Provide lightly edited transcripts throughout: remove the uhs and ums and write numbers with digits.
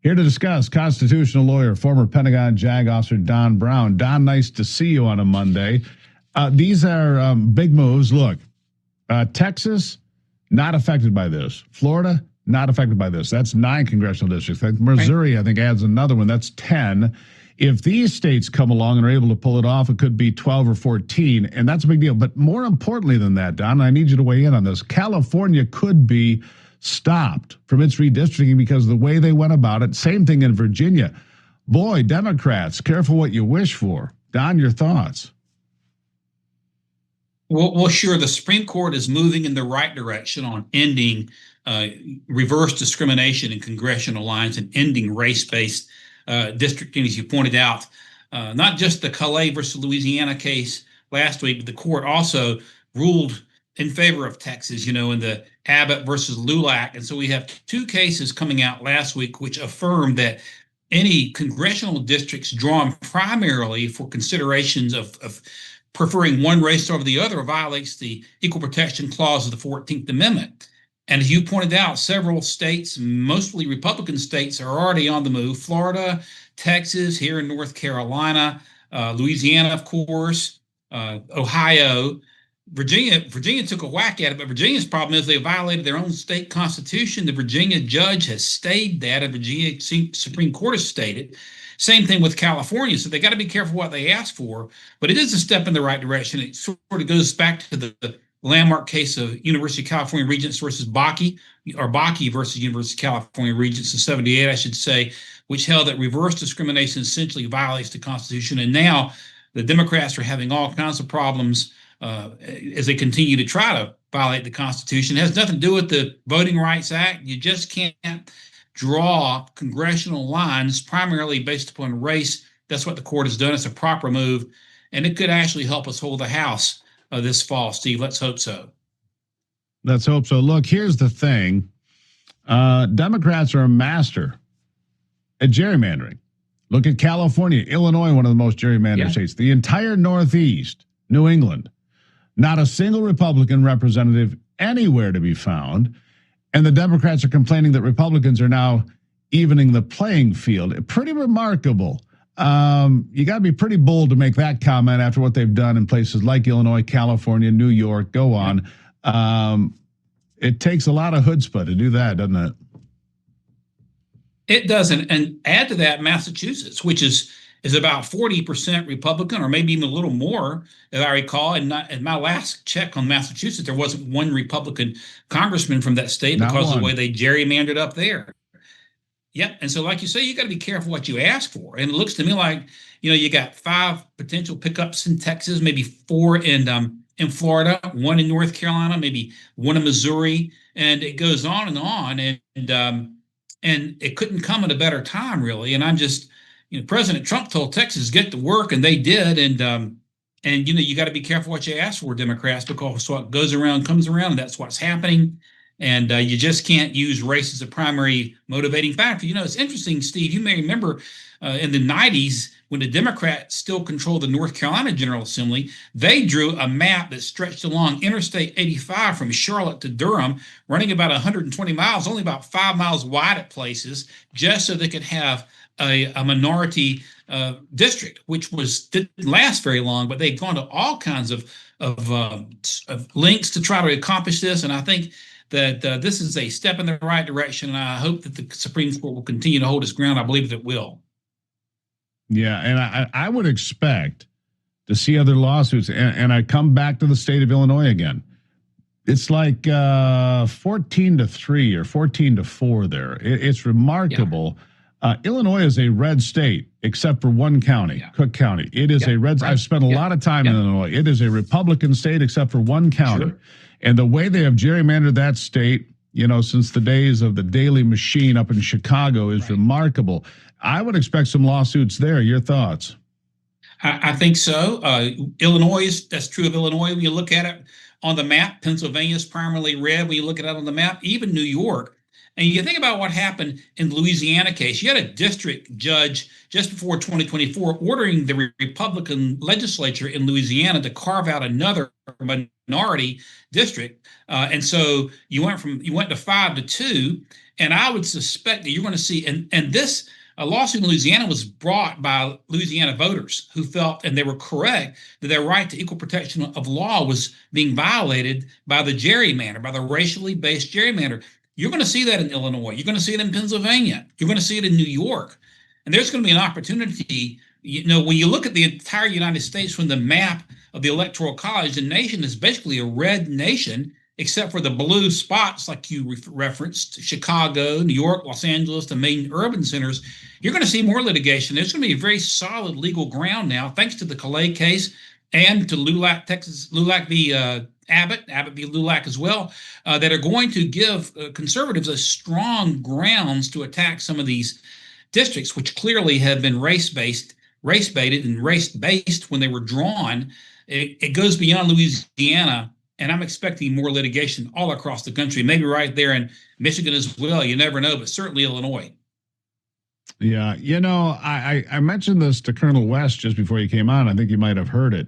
Here to discuss, constitutional lawyer, former Pentagon JAG officer Don Brown. Don, nice to see you on a Monday. These are big moves. Look, Texas, not affected by this. Florida, not affected by this. That's 9 congressional districts. Missouri, I think, adds another one. That's 10. If these states come along and are able to pull it off, it could be 12 or 14, and that's a big deal. But more importantly than that, Don, I need you to weigh in on this. California could be stopped from its redistricting because of the way they went about it. Same thing in Virginia. Boy, Democrats, careful what you wish for. Don, your thoughts? Well, sure. The Supreme Court is moving in the right direction on ending reverse discrimination in congressional lines and ending race-based districting, as you pointed out. Not just the Calais versus Louisiana case last week, but the court also ruled in favor of Texas, in the Abbott versus Lulac. And so we have 2 cases coming out last week which affirm that any congressional districts drawn primarily for considerations of preferring one race over the other violates the Equal Protection Clause of the 14th Amendment. And as you pointed out, several states, mostly Republican states, are already on the move. Florida, Texas, here in North Carolina, Louisiana, of course, Ohio. Virginia took a whack at it, but Virginia's problem is they violated their own state constitution. The Virginia judge has stayed that, and Virginia Supreme Court has stated. Same thing with California, so they got to be careful what they ask for, but it is a step in the right direction. It sort of goes back to the landmark case of University of California Regents versus Bakke, or Bakke versus University of California Regents in 78, I should say, which held that reverse discrimination essentially violates the Constitution. And now the Democrats are having all kinds of problems as they continue to try to violate the Constitution. It has nothing to do with the Voting Rights Act. You just can't draw congressional lines primarily based upon race. That's what the court has done. It's a proper move, and it could actually help us hold the House this fall, Steve. Let's hope so. Let's hope so. Look, here's the thing. Democrats are a master at gerrymandering. Look at California, Illinois, one of the most gerrymandered states. The entire Northeast, New England. Not a single Republican representative anywhere to be found. And the Democrats are complaining that Republicans are now evening the playing field. Pretty remarkable. You got to be pretty bold to make that comment after what they've done in places like Illinois, California, New York, go on. It takes a lot of chutzpah to do that, doesn't it? It doesn't. And add to that Massachusetts, which is about 40% Republican, or maybe even a little more, if I recall. And in my last check on Massachusetts, there wasn't one Republican congressman from that state because of the way they gerrymandered up there. Yep. And so, like you say, you got to be careful what you ask for. And it looks to me like, you got 5 potential pickups in Texas, maybe 4 in Florida, 1 in North Carolina, maybe 1 in Missouri, and it goes on and on. And it couldn't come at a better time, really. And I'm just, President Trump told Texas, get to work, and they did. And you got to be careful what you ask for, Democrats, because what goes around comes around, and that's what's happening. And you just can't use race as a primary motivating factor. It's interesting, Steve, you may remember in the 90s, when the Democrats still controlled the North Carolina General Assembly, they drew a map that stretched along Interstate 85 from Charlotte to Durham, running about 120 miles, only about 5 miles wide at places, just so they could have a minority district, which didn't last very long, but they've gone to all kinds of links to try to accomplish this. And I think that this is a step in the right direction, and I hope that the Supreme Court will continue to hold its ground. I believe that it will. Yeah, and I would expect to see other lawsuits, and I come back to the state of Illinois again. It's like 14-3 or 14-4 there. It's remarkable. Yeah. Illinois is a red state, except for one county, Cook County. It is a red. I've spent a lot of time in Illinois. It is a Republican state, except for one county. Sure. And the way they have gerrymandered that state, since the days of the Daily Machine up in Chicago is remarkable. I would expect some lawsuits there. Your thoughts? I think so. Illinois, that's true of Illinois. When you look at it on the map, Pennsylvania is primarily red. When you look at it on the map, even New York. And you think about what happened in the Louisiana case. You had a district judge just before 2024 ordering the Republican legislature in Louisiana to carve out another minority district. And so you went to 5-2. And I would suspect that you're going to see, and this a lawsuit in Louisiana was brought by Louisiana voters who felt, and they were correct, that their right to equal protection of law was being violated by the gerrymander, by the racially based gerrymander. You're going to see that in Illinois. You're going to see it in Pennsylvania. You're going to see it in New York. And there's going to be an opportunity. When you look at the entire United States from the map of the Electoral College, the nation is basically a red nation, except for the blue spots like you referenced, Chicago, New York, Los Angeles, the main urban centers. You're going to see more litigation. There's going to be a very solid legal ground now, thanks to the Calais case and to LULAC, Texas, LULAC v. Abbott v. LULAC as well, that are going to give conservatives a strong grounds to attack some of these districts, which clearly have been race-baited and race-based when they were drawn. It goes beyond Louisiana, and I'm expecting more litigation all across the country, maybe right there in Michigan as well. You never know, but certainly Illinois. Yeah, I mentioned this to Colonel West just before you came on. I think you might have heard it.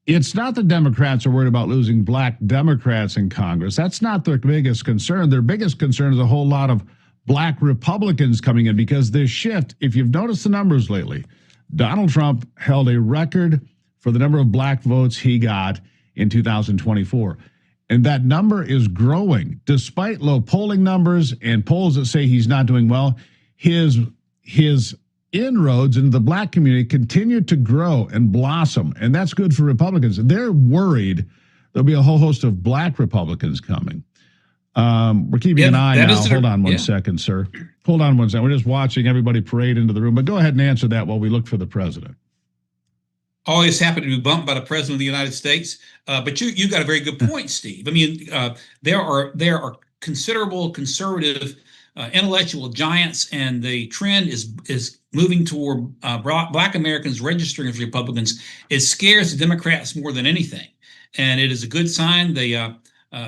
It's not the Democrats are worried about losing black Democrats in Congress. That's not their biggest concern. Their biggest concern is a whole lot of black Republicans coming in, because this shift, if you've noticed the numbers lately, Donald Trump held a record for the number of black votes he got in 2024. And that number is growing despite low polling numbers and polls that say he's not doing well. His inroads into the black community continue to grow and blossom, and that's good for Republicans. They're worried there'll be a whole host of black Republicans coming. We're keeping an eye now. Hold on one second, sir. Hold on one second. We're just watching everybody parade into the room, but go ahead and answer that while we look for the president. Always happy to be bumped by the president of the United States. But you got a very good point, Steve. I mean, there are considerable conservative intellectual giants, and the trend is moving toward black Americans registering as Republicans. It scares the Democrats more than anything, and it is a good sign. The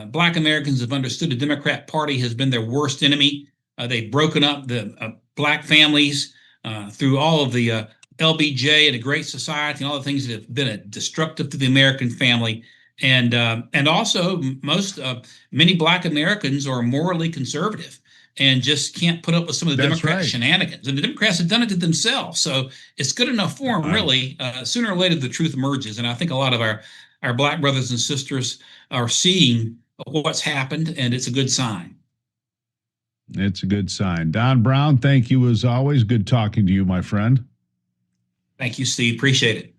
black Americans have understood the Democrat Party has been their worst enemy. They've broken up the black families through all of the LBJ and a Great Society and all the things that have been destructive to the American family. And also many black Americans are morally conservative and just can't put up with some of the Democrat shenanigans. And the Democrats have done it to themselves. So it's good enough for them, really. Sooner or later, the truth emerges. And I think a lot of our black brothers and sisters are seeing what's happened, and it's a good sign. It's a good sign. Don Brown, thank you as always. Good talking to you, my friend. Thank you, Steve. Appreciate it.